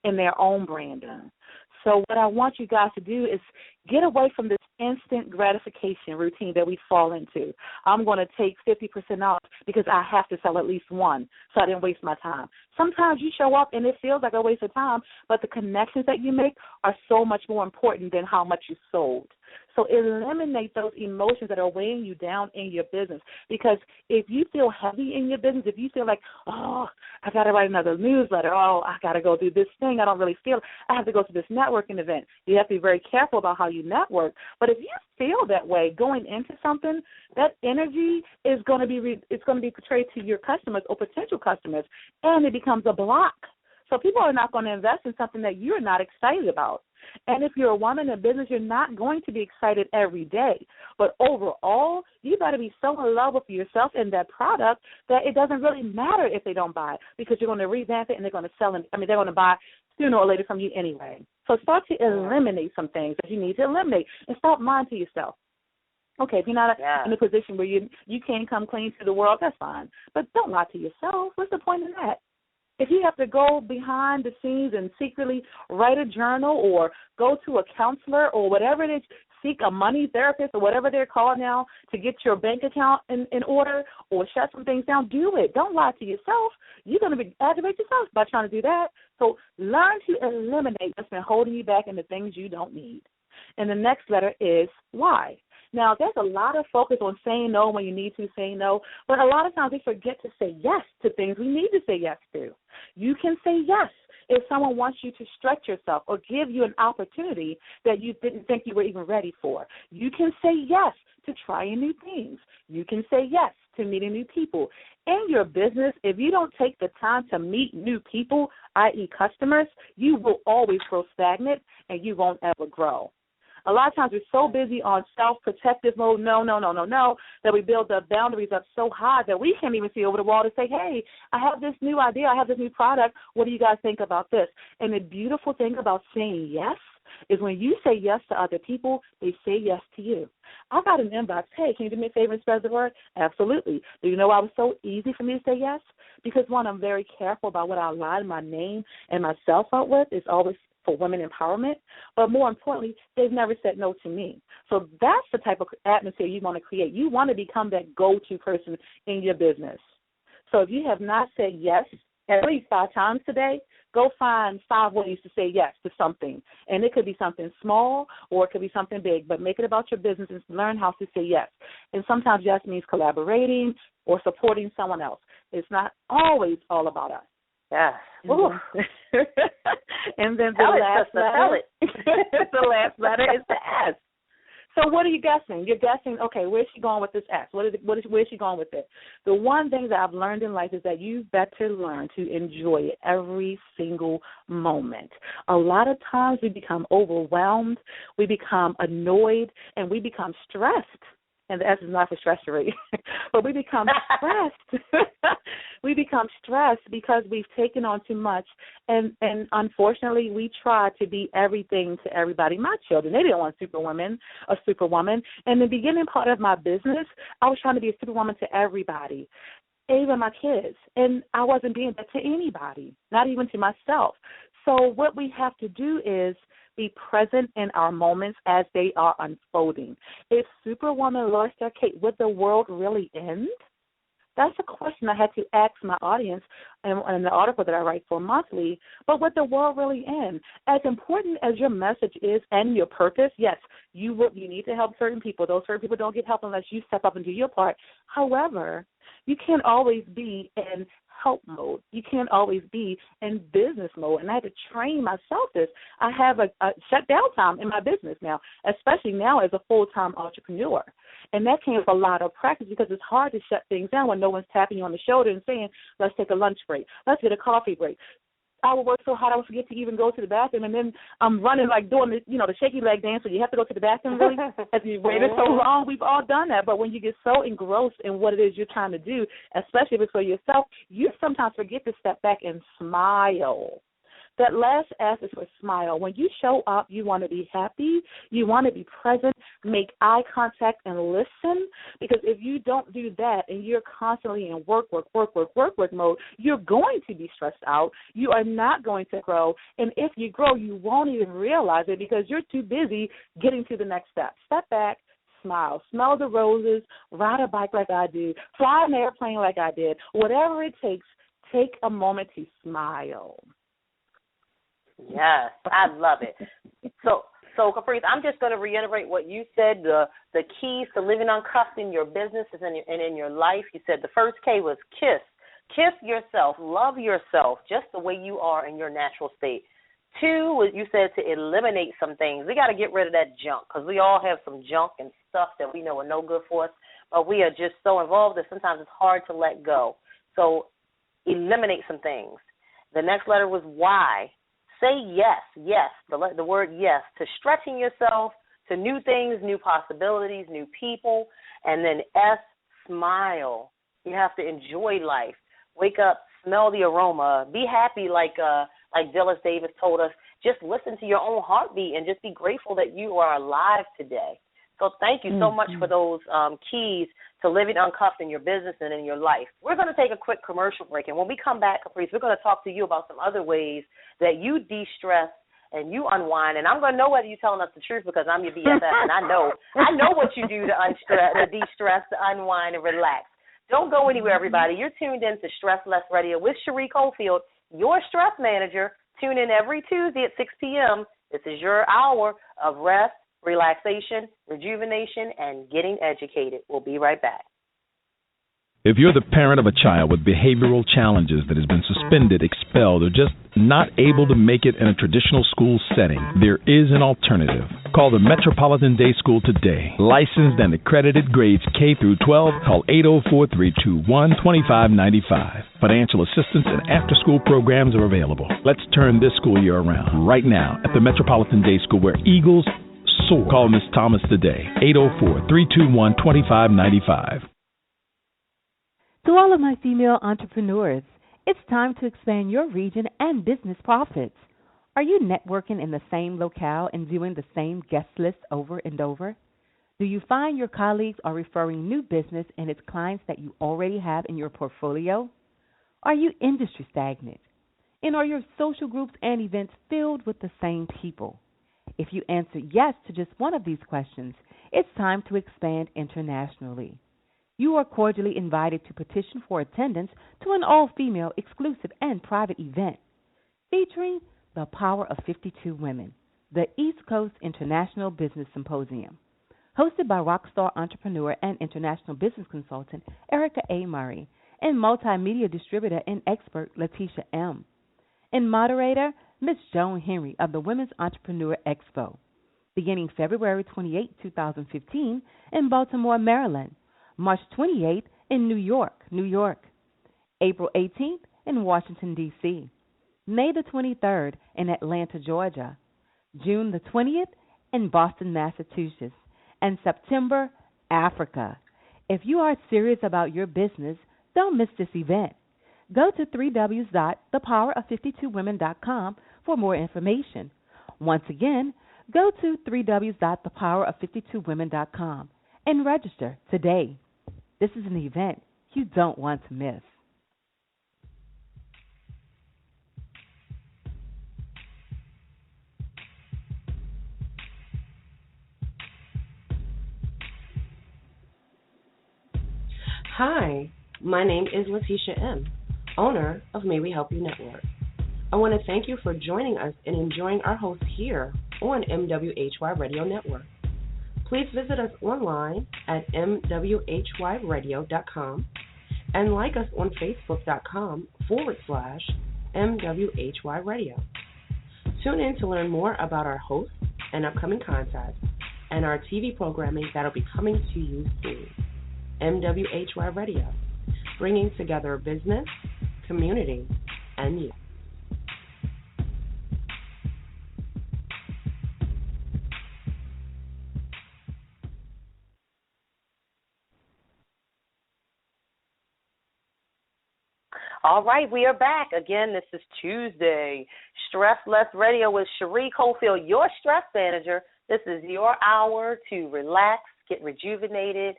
in their own branding. So what I want you guys to do is get away from this instant gratification routine that we fall into. I'm going to take 50% off because I have to sell at least one so I didn't waste my time. Sometimes you show up and it feels like a waste of time, but the connections that you make are so much more important than how much you sold. So eliminate those emotions that are weighing you down in your business, because if you feel heavy in your business, if you feel like, oh, I got to write another newsletter, oh, I got to go do this thing, I don't really feel, I have to go to this networking event. You have to be very careful about how you network. But if you feel that way going into something, that energy is going to be it's going to be portrayed to your customers or potential customers, and it becomes a block. So people are not going to invest in something that you're not excited about. And if you're a woman in business, you're not going to be excited every day. But overall, you got to be so in love with yourself and that product that it doesn't really matter if they don't buy it, because you're going to revamp it and they're going to sell it. They're going to buy sooner or later from you anyway. So start to eliminate some things that you need to eliminate and stop lying to yourself. Okay, if you're not in a position where you can't come clean to the world, that's fine. But don't lie to yourself. What's the point in that? If you have to go behind the scenes and secretly write a journal or go to a counselor or whatever it is, seek a money therapist or whatever they're called now to get your bank account in order or shut some things down, do it. Don't lie to yourself. You're going to aggravate yourself by trying to do that. So learn to eliminate what's been holding you back and the things you don't need. And the next letter is why. Now, there's a lot of focus on saying no when you need to say no, but a lot of times we forget to say yes to things we need to say yes to. You can say yes if someone wants you to stretch yourself or give you an opportunity that you didn't think you were even ready for. You can say yes to trying new things. You can say yes to meeting new people. In your business, if you don't take the time to meet new people, i.e. customers, you will always grow stagnant and you won't ever grow. A lot of times we're so busy on self-protective mode, no, that we build the boundaries up so high that we can't even see over the wall to say, hey, I have this new idea, I have this new product, what do you guys think about this? And the beautiful thing about saying yes is when you say yes to other people, they say yes to you. I got an inbox, hey, can you do me a favor and spread the word? Absolutely. Do you know why it was so easy for me to say yes? Because, one, I'm very careful about what I line my name and myself up with. It's always for women empowerment, but more importantly, they've never said no to me. So that's the type of atmosphere you want to create. You want to become that go-to person in your business. So if you have not said yes at least 5 times today, go find 5 ways to say yes to something. And it could be something small or it could be something big, but make it about your business and learn how to say yes. And sometimes yes means collaborating or supporting someone else. It's not always all about us. Yes. And then the last letter is the S. So what are you guessing? You're guessing, okay, where's she going with this S? Where's she going with it? The one thing that I've learned in life is that you better learn to enjoy every single moment. A lot of times we become overwhelmed, we become annoyed, and we become stressed. And the S is not for stressery, but we become stressed. We become stressed because we've taken on too much, and unfortunately, we try to be everything to everybody. My children, they didn't want superwoman or superwoman. In the beginning part of my business, I was trying to be a superwoman to everybody, even my kids, and I wasn't being that to anybody, not even to myself. So what we have to do is be present in our moments as they are unfolding. If Superwoman lost their cake, would the world really end? That's a question I had to ask my audience in the article that I write for monthly. But would the world really end? As important as your message is and your purpose, yes, you need to help certain people. Those certain people don't get help unless you step up and do your part. However, you can't always be in help mode. You can't always be in business mode. And I had to train myself this. I have a shutdown time in my business now, especially now as a full-time entrepreneur. And that came with a lot of practice because it's hard to shut things down when no one's tapping you on the shoulder and saying, let's take a lunch break. Let's get a coffee break. I would work so hard I would forget to even go to the bathroom, and then I'm running like doing the shaky leg dance, so you have to go to the bathroom really as you waited so long. We've all done that, but when you get so engrossed in what it is you're trying to do, especially if it's for yourself, you sometimes forget to step back and smile. That last S is for smile. When you show up, you want to be happy, you want to be present, make eye contact, and listen. Because if you don't do that and you're constantly in work mode, you're going to be stressed out. You are not going to grow. And if you grow, you won't even realize it because you're too busy getting to the next step. Step back. Smile. Smell the roses. Ride a bike like I do. Fly an airplane like I did. Whatever it takes, take a moment to smile. Yes, I love it. So Caprice, I'm just going to reiterate what you said. The keys to living uncuffed in your business and in your life. You said the first K was kiss. Kiss yourself. Love yourself just the way you are in your natural state. 2 was you said to eliminate some things. We got to get rid of that junk because we all have some junk and stuff that we know are no good for us, but we are just so involved that sometimes it's hard to let go. So eliminate some things. The next letter was Y. Say yes, the word yes, to stretching yourself, to new things, new possibilities, new people. And then S, smile. You have to enjoy life. Wake up, smell the aroma, be happy like Dylles Davis told us. Just listen to your own heartbeat and just be grateful that you are alive today. So thank you so much for those keys to living uncuffed in your business and in your life. We're going to take a quick commercial break, and when we come back, Caprice, we're going to talk to you about some other ways that you de-stress and you unwind. And I'm going to know whether you're telling us the truth because I'm your BFF, and I know what you do to de-stress, to unwind and relax. Don't go anywhere, everybody. You're tuned in to Stress Less Radio with Chere Cofield, your stress manager. Tune in every Tuesday at 6 p.m. This is your hour of rest, relaxation, rejuvenation, and getting educated. We'll be right back. If you're the parent of a child with behavioral challenges that has been suspended, expelled, or just not able to make it in a traditional school setting, there is an alternative. Call the Metropolitan Day School today. Licensed and accredited grades K through 12. Call 804-321-2595. Financial assistance and after-school programs are available. Let's turn this school year around right now at the Metropolitan Day School where Eagles soar. Call Ms. Thomas today. 804-321-2595. To all of my female entrepreneurs, it's time to expand your region and business profits. Are you networking in the same locale and viewing the same guest list over and over? Do you find your colleagues are referring new business and its clients that you already have in your portfolio? Are you industry stagnant? And are your social groups and events filled with the same people? If you answer yes to just one of these questions, it's time to expand internationally. You are cordially invited to petition for attendance to an all-female exclusive and private event featuring the Power of 52 Women, the East Coast International Business Symposium, hosted by rockstar entrepreneur and international business consultant Erica A. Murray and multimedia distributor and expert Letitia M., and moderator Ms. Joan Henry of the Women's Entrepreneur Expo, beginning February 28, 2015 in Baltimore, Maryland, March 28th in New York, April 18th in Washington, D.C., May the 23rd in Atlanta, Georgia, June the 20th in Boston, Massachusetts, and September, Africa. If you are serious about your business, don't miss this event. Go to www.thepowerof52women.com for more information. Once again, go to www.thepowerof52women.com and register today. This is an event you don't want to miss. Hi, my name is Letitia M., owner of May We Help You Network. I want to thank you for joining us and enjoying our hosts here on MWHY Radio Network. Please visit us online at mwhyradio.com and like us on facebook.com/MWHY Radio. Tune in to learn more about our hosts and upcoming contests and our TV programming that will be coming to you soon. MWHY Radio, bringing together business, community, and you. All right, we are back. Again, this is Tuesday, Stress Less Radio with Chere Cofield, your stress manager. This is your hour to relax, get rejuvenated,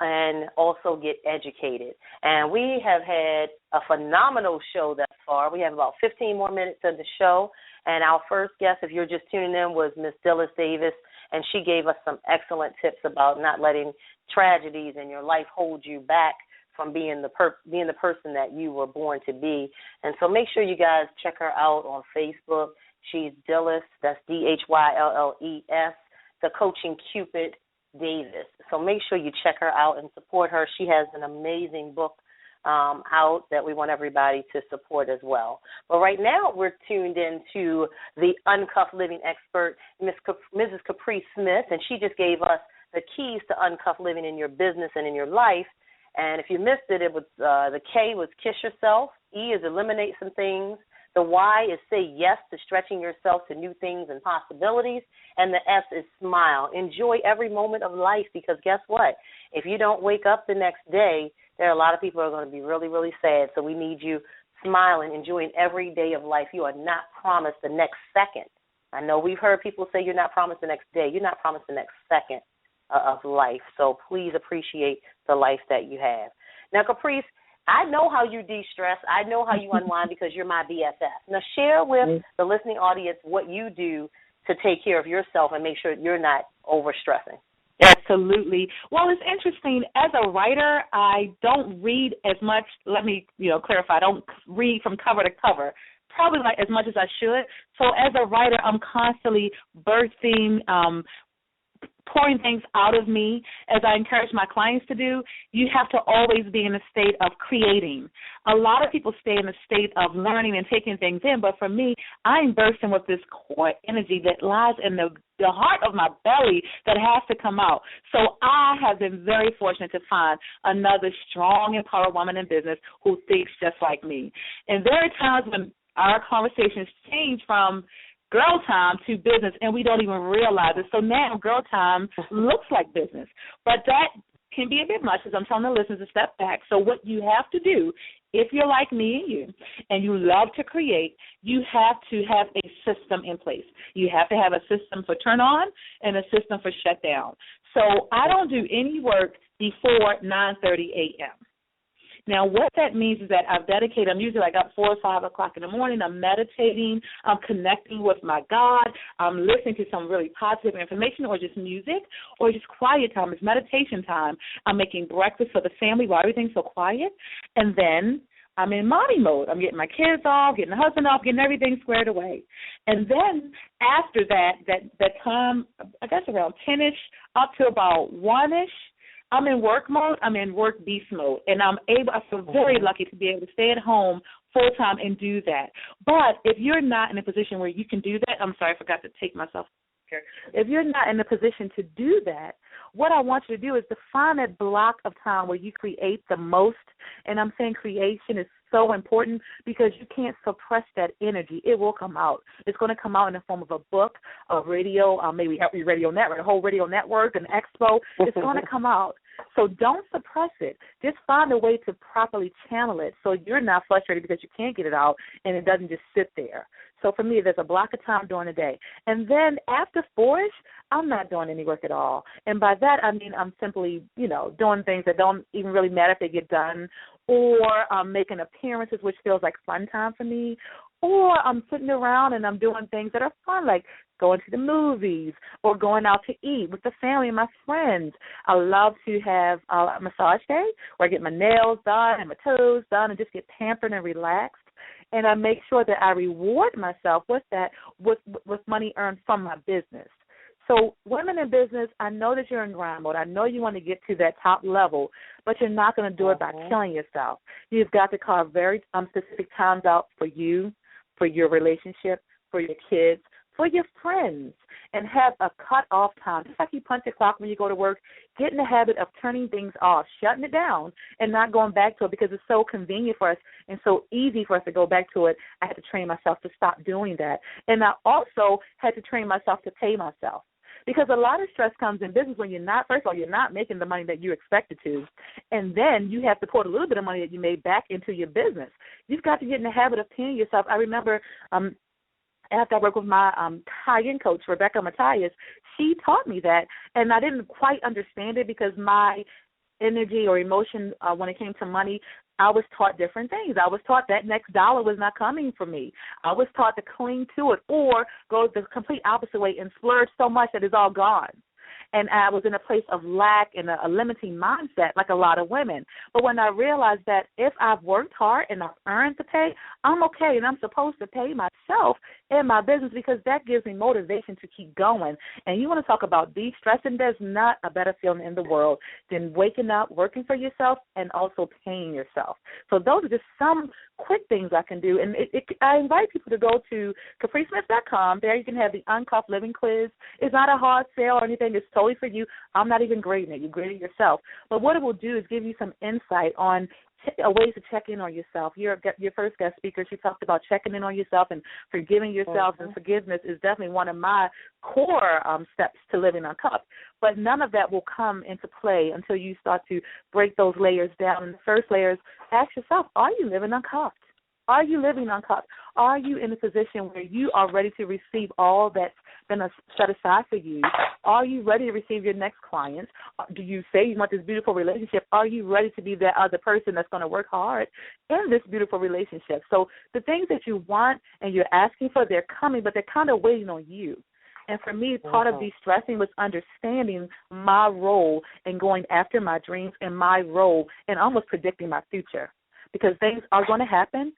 and also get educated. And we have had a phenomenal show thus far. We have about 15 more minutes of the show. And our first guest, if you're just tuning in, was Miss Dylles Davis, and she gave us some excellent tips about not letting tragedies in your life hold you back from being the person that you were born to be. And so make sure you guys check her out on Facebook. She's Dylles, that's Dylles, the Coaching Cupid Davis. So make sure you check her out and support her. She has an amazing book out that we want everybody to support as well. But right now we're tuned into the Uncuffed Living expert, Mrs. Caprice Smith, and she just gave us the keys to uncuffed living in your business and in your life. And if you missed it, it was the K was kiss yourself, E is eliminate some things, the Y is say yes to stretching yourself to new things and possibilities, and the S is smile. Enjoy every moment of life, because guess what? If you don't wake up the next day, there are a lot of people who are going to be really, really sad. So we need you smiling, enjoying every day of life. You are not promised the next second. I know we've heard people say you're not promised the next day. You're not promised the next second of life. So please appreciate the life that you have. Now, Caprice, I know how you de-stress. I know how you unwind because you're my BFF. Now, share with the listening audience what you do to take care of yourself and make sure you're not overstressing. Absolutely. Well, it's interesting. As a writer, I don't read as much. Let me, clarify. I don't read from cover to cover, probably like as much as I should. So as a writer, I'm constantly birthing, pouring things out of me. As I encourage my clients to do, you have to always be in a state of creating. A lot of people stay in a state of learning and taking things in, but for me, I'm bursting with this core energy that lies in the heart of my belly that has to come out. So I have been very fortunate to find another strong, empowered woman in business who thinks just like me. And there are times when our conversations change from girl time to business, and we don't even realize it. So now girl time looks like business. But that can be a bit much, as I'm telling the listeners to step back. So what you have to do, if you're like me and you love to create, you have to have a system in place. You have to have a system for turn on and a system for shut down. So I don't do any work before 9:30 a.m. Now, what that means is that I'm usually like up 4 or 5 o'clock in the morning. I'm meditating. I'm connecting with my God. I'm listening to some really positive information or just music or just quiet time. It's meditation time. I'm making breakfast for the family while everything's so quiet. And then I'm in mommy mode. I'm getting my kids off, getting the husband off, getting everything squared away. And then after that time, I guess around 10-ish up to about 1-ish, I'm in work mode. I'm in work beast mode, and I feel very lucky to be able to stay at home full time and do that. But if you're not in a position where you can do that, I'm sorry, I forgot to take myself here. If you're not in a position to do that, what I want you to do is to find that block of time where you create the most. And I'm saying creation is so important because you can't suppress that energy. It will come out. It's going to come out in the form of a book, a radio, maybe a radio network, a whole radio network, an expo. It's going to come out. So don't suppress it. Just find a way to properly channel it so you're not frustrated because you can't get it out and it doesn't just sit there. So for me, there's a block of time during the day. And then after 4-ish, I'm not doing any work at all. And by that, I mean I'm simply, doing things that don't even really matter if they get done, or I'm making appearances, which feels like fun time for me, or I'm sitting around and I'm doing things that are fun, like going to the movies or going out to eat with the family and my friends. I love to have a massage day where I get my nails done and my toes done and just get pampered and relaxed. And I make sure that I reward myself with that, with money earned from my business. So women in business, I know that you're in grind mode. I know you want to get to that top level, but you're not going to do it by killing yourself. You've got to carve very specific times out for you, for your relationship, for your kids, for your friends, and have a cut-off time. Just like you punch the clock when you go to work, get in the habit of turning things off, shutting it down, and not going back to it because it's so convenient for us and so easy for us to go back to it. I had to train myself to stop doing that. And I also had to train myself to pay myself. Because a lot of stress comes in business when you're not making the money that you expected to, and then you have to put a little bit of money that you made back into your business. You've got to get in the habit of paying yourself. I remember after I worked with my tie-in coach, Rebecca Matthias, she taught me that, and I didn't quite understand it because my energy or emotion when it came to money, I was taught different things. I was taught that next dollar was not coming for me. I was taught to cling to it or go the complete opposite way and splurge so much that it's all gone. And I was in a place of lack and a limiting mindset like a lot of women. But when I realized that if I've worked hard and I've earned the pay, I'm okay, and I'm supposed to pay myself in my business because that gives me motivation to keep going. And you want to talk about de-stressing, there's not a better feeling in the world than waking up, working for yourself, and also paying yourself. So those are just some quick things I can do. And I invite people to go to CapriceSmith.com. There you can have the Uncuffed Living Quiz. It's not a hard sale or anything. It's totally for you. I'm not even grading it. You grade it yourself. But what it will do is give you some insight on ways to check in on yourself. Your first guest speaker, she talked about checking in on yourself and forgiving yourself, and forgiveness is definitely one of my core steps to living uncuffed. But none of that will come into play until you start to break those layers down. And the first layer is ask yourself, are you living uncuffed? Are you living uncuffed? Are you in a position where you are ready to receive all that's been set aside for you? Are you ready to receive your next clients? Do you say you want this beautiful relationship? Are you ready to be that other person that's going to work hard in this beautiful relationship? So the things that you want and you're asking for, they're coming, but they're kind of waiting on you. And for me, part of de-stressing was understanding my role in going after my dreams and my role in almost predicting my future. Because things are going to happen.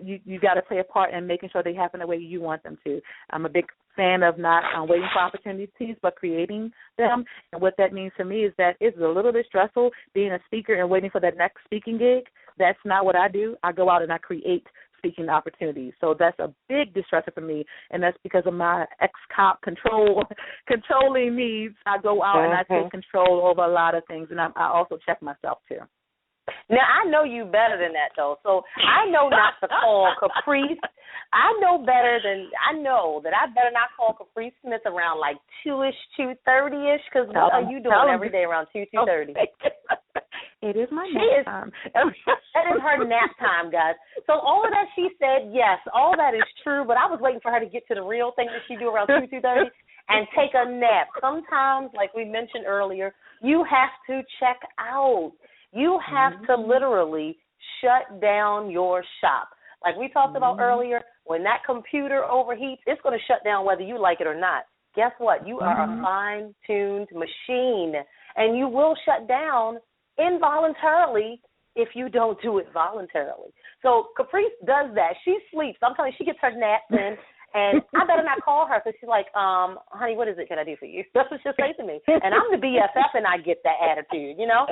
You got to play a part in making sure they happen the way you want them to. I'm a big fan of not waiting for opportunities, but creating them. And what that means to me is that it's a little bit stressful being a speaker and waiting for that next speaking gig. That's not what I do. I go out and I create speaking opportunities. So that's a big distressor for me, and that's because of my ex-cop controlling needs. I go out and I take control over a lot of things, and I also check myself too. Now, I know you better than that, though. So I know not to call Caprice. I know that I better not call Caprice Smith around like 2-ish, 2:30-ish, because what are you doing every day around 2:30? It is my nap time. That is her nap time, guys. So all of that she said, yes, all that is true, but I was waiting for her to get to the real thing that she do around 2:30 and take a nap. Sometimes, like we mentioned earlier, you have to check out. You have to literally shut down your shop. Like we talked about earlier, when that computer overheats, it's going to shut down whether you like it or not. Guess what? You are a fine-tuned machine, and you will shut down involuntarily if you don't do it voluntarily. So Caprice does that. She sleeps. I'm telling you, she gets her naps in. And I better not call her because she's like, honey, what is it can I do for you? That's what she'll say to me. And I'm the BFF and I get that attitude, you know?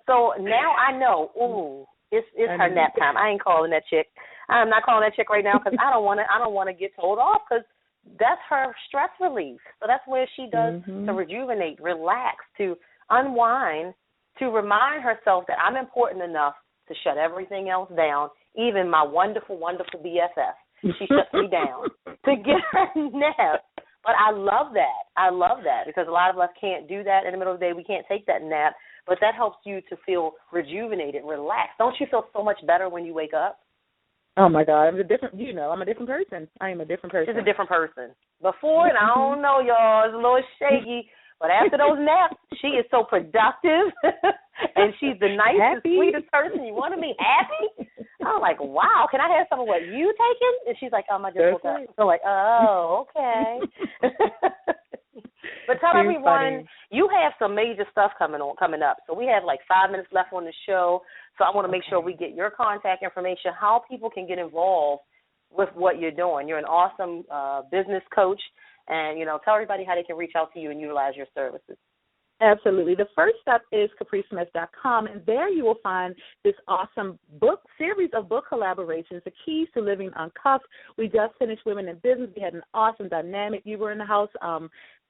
So now I know, it's her nap time. I ain't calling that chick. I'm not calling that chick right now because I don't want to get told off because that's her stress relief. So that's where she does to rejuvenate, relax, to unwind, to remind herself that I'm important enough to shut everything else down, even my wonderful, wonderful BFF. She shuts me down to get her nap. But I love that because a lot of us can't do that in the middle of the day. We can't take that nap. But that helps you to feel rejuvenated, relaxed. Don't you feel so much better when you wake up? Oh, my God. I'm a different person. I am a different person. She's a different person. Before, and I don't know, y'all, it's a little shaky. But after those naps, she is so productive, and she's the nicest, sweetest person. You want to be happy? I'm like, wow, can I have some of what you taking? And she's like, I just woke up. So I'm like, oh, okay. But tell everyone, you have some major stuff coming up. So we have like 5 minutes left on the show. So I want to make sure we get your contact information, how people can get involved with what you're doing. You're an awesome business coach. And, tell everybody how they can reach out to you and utilize your services. Absolutely. The first step is CapriceSmith.com, and there you will find this awesome series of book collaborations, The Keys to Living Uncuffed. We just finished Women in Business. We had an awesome dynamic. You were in the house.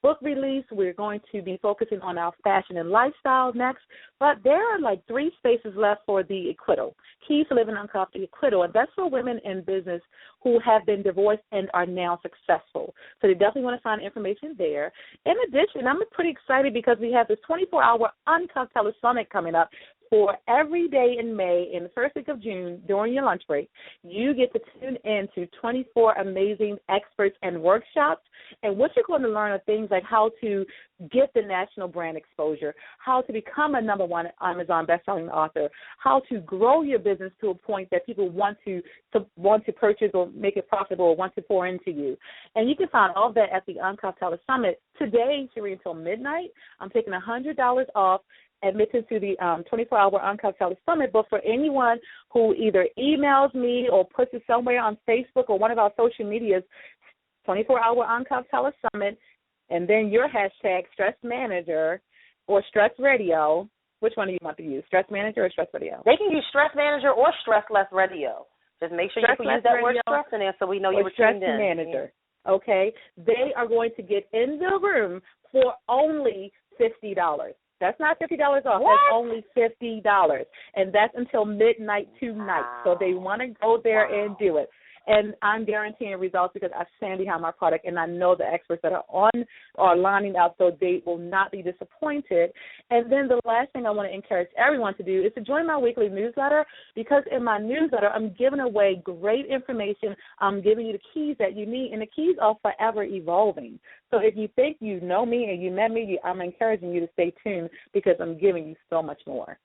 Book release. We're going to be focusing on our fashion and lifestyle next, but there are like 3 spaces left for the acquittal, Keys to Living Uncuffed, the acquittal, and that's for women in business who have been divorced and are now successful. So they definitely want to find information there. In addition, I'm pretty excited because we have this 24-hour Uncuffed Telesummit coming up for every day in May and the first week of June during your lunch break, you get to tune in to 24 amazing experts and workshops. And what you're going to learn are things like how to get the national brand exposure, how to become a #1 Amazon bestselling author, how to grow your business to a point that people want to purchase or make it profitable or want to pour into you. And you can find all of that at the Uncocktail Summit. Today, Sheree, until midnight, I'm taking $100 off admission to the 24-hour Uncocktail Summit. But for anyone who either emails me or puts it somewhere on Facebook or one of our social medias, 24-hour Uncocktail Summit, and then your hashtag Stress Manager or Stress Radio. Which one do you want to use, Stress Manager or Stress Radio? They can use Stress Manager or Stress Less Radio. Just make sure you can use that word stress in there so we know you were tuned in. Stress Manager, okay? They are going to get in the room for only $50. That's not $50 off. What? That's only $50. And that's until midnight tonight. Wow. So they want to go there and do it. And I'm guaranteeing results because I stand behind my product, and I know the experts that are lining up, so they will not be disappointed. And then the last thing I want to encourage everyone to do is to join my weekly newsletter, because in my newsletter I'm giving away great information. I'm giving you the keys that you need, and the keys are forever evolving. So if you think you know me and you met me, I'm encouraging you to stay tuned because I'm giving you so much more.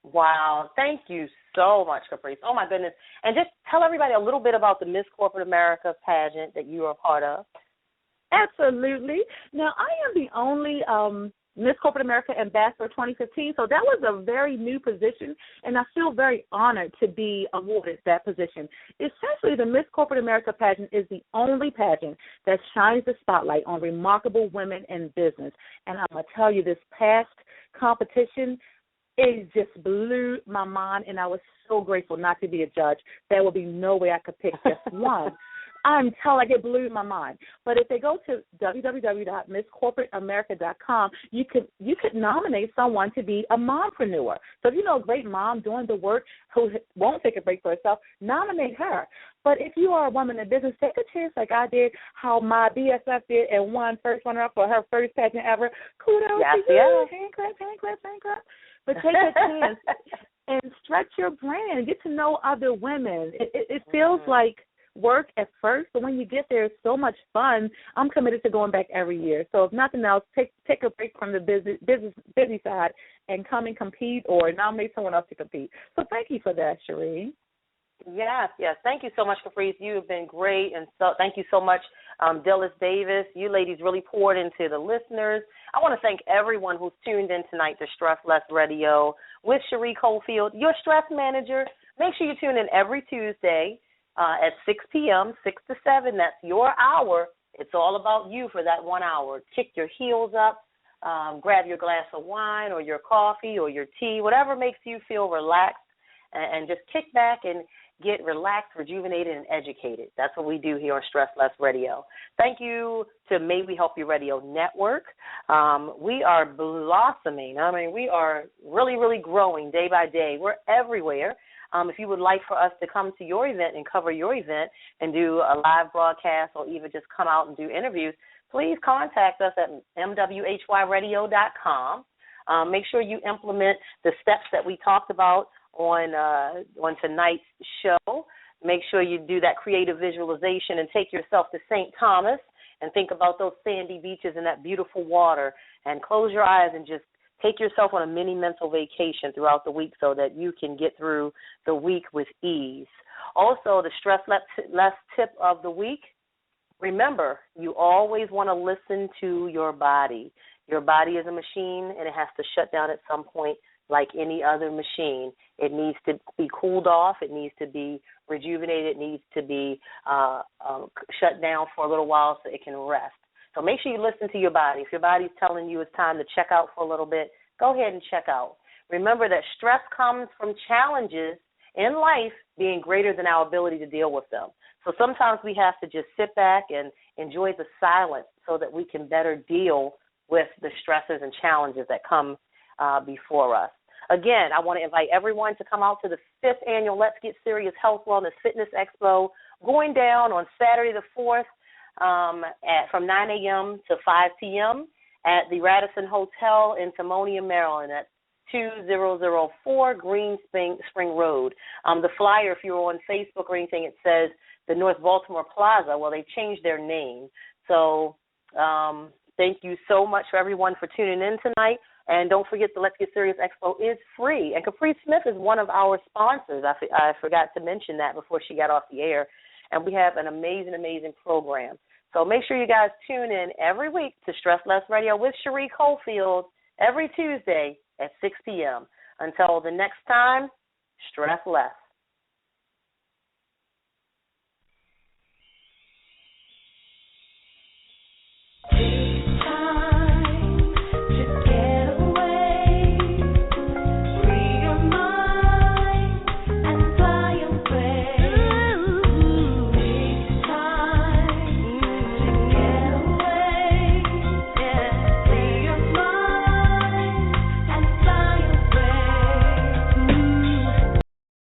Wow. Thank you so much, Caprice. Oh, my goodness. And just tell everybody a little bit about the Miss Corporate America pageant that you are a part of. Absolutely. Now, I am the only Miss Corporate America Ambassador 2015, so that was a very new position, and I feel very honored to be awarded that position. Essentially, the Miss Corporate America pageant is the only pageant that shines the spotlight on remarkable women in business. And I'm going to tell you, this past competition, it just blew my mind, and I was so grateful not to be a judge. There would be no way I could pick just one. I'm telling you, it blew my mind. But if they go to www.misscorporateamerica.com, you could nominate someone to be a mompreneur. So if you know a great mom doing the work who won't take a break for herself, nominate her. But if you are a woman in business, take a chance like I did, how my BFF did, and won first runner-up for her first pageant ever. Kudos to you. Hand clap, hand clap, hand clap. But take a chance and stretch your brand and get to know other women. It feels like work at first, but when you get there, it's so much fun. I'm committed to going back every year. So if nothing else, take a break from the busy side and come and compete or nominate someone else to compete. So thank you for that, Sheree. Yes. Thank you so much, Caprice. You have been great, and so thank you so much, Dylles Davis. You ladies really poured into the listeners. I want to thank everyone who's tuned in tonight to Stress Less Radio with Chere Cofield, your stress manager. Make sure you tune in every Tuesday at 6 p.m., 6 to 7. That's your hour. It's all about you for that 1 hour. Kick your heels up, grab your glass of wine or your coffee or your tea, whatever makes you feel relaxed, and just kick back and get relaxed, rejuvenated, and educated. That's what we do here on Stress Less Radio. Thank you to May We Help You Radio Network. We are blossoming. I mean, we are really, really growing day by day. We're everywhere. If you would like for us to come to your event and cover your event and do a live broadcast or even just come out and do interviews, please contact us at mwhyradio.com. Make sure you implement the steps that we talked about on tonight's show. Make sure you do that creative visualization and take yourself to St. Thomas and think about those sandy beaches and that beautiful water, and close your eyes and just take yourself on a mini mental vacation throughout the week so that you can get through the week with ease. Also, the Stress Less tip of the week, remember, you always want to listen to your body. Your body is a machine, and it has to shut down at some point like any other machine. It needs to be cooled off. It needs to be rejuvenated. It needs to be shut down for a little while so it can rest. So make sure you listen to your body. If your body's telling you it's time to check out for a little bit, go ahead and check out. Remember that stress comes from challenges in life being greater than our ability to deal with them. So sometimes we have to just sit back and enjoy the silence so that we can better deal with the stresses and challenges that come before us. Again, I want to invite everyone to come out to the 5th annual Let's Get Serious Health, Wellness, Fitness Expo, going down on Saturday the 4th from 9 a.m. to 5 p.m. at the Radisson Hotel in Timonium, Maryland. That's 2004 Green Spring Road. The flyer, if you're on Facebook or anything, it says the North Baltimore Plaza. Well, they changed their name. So thank you so much for everyone for tuning in tonight. And don't forget the Let's Get Serious Expo is free. And Caprice Smith is one of our sponsors. I forgot to mention that before she got off the air. And we have an amazing, amazing program. So make sure you guys tune in every week to Stress Less Radio with Chere Cofield every Tuesday at 6 p.m. Until the next time, stress less.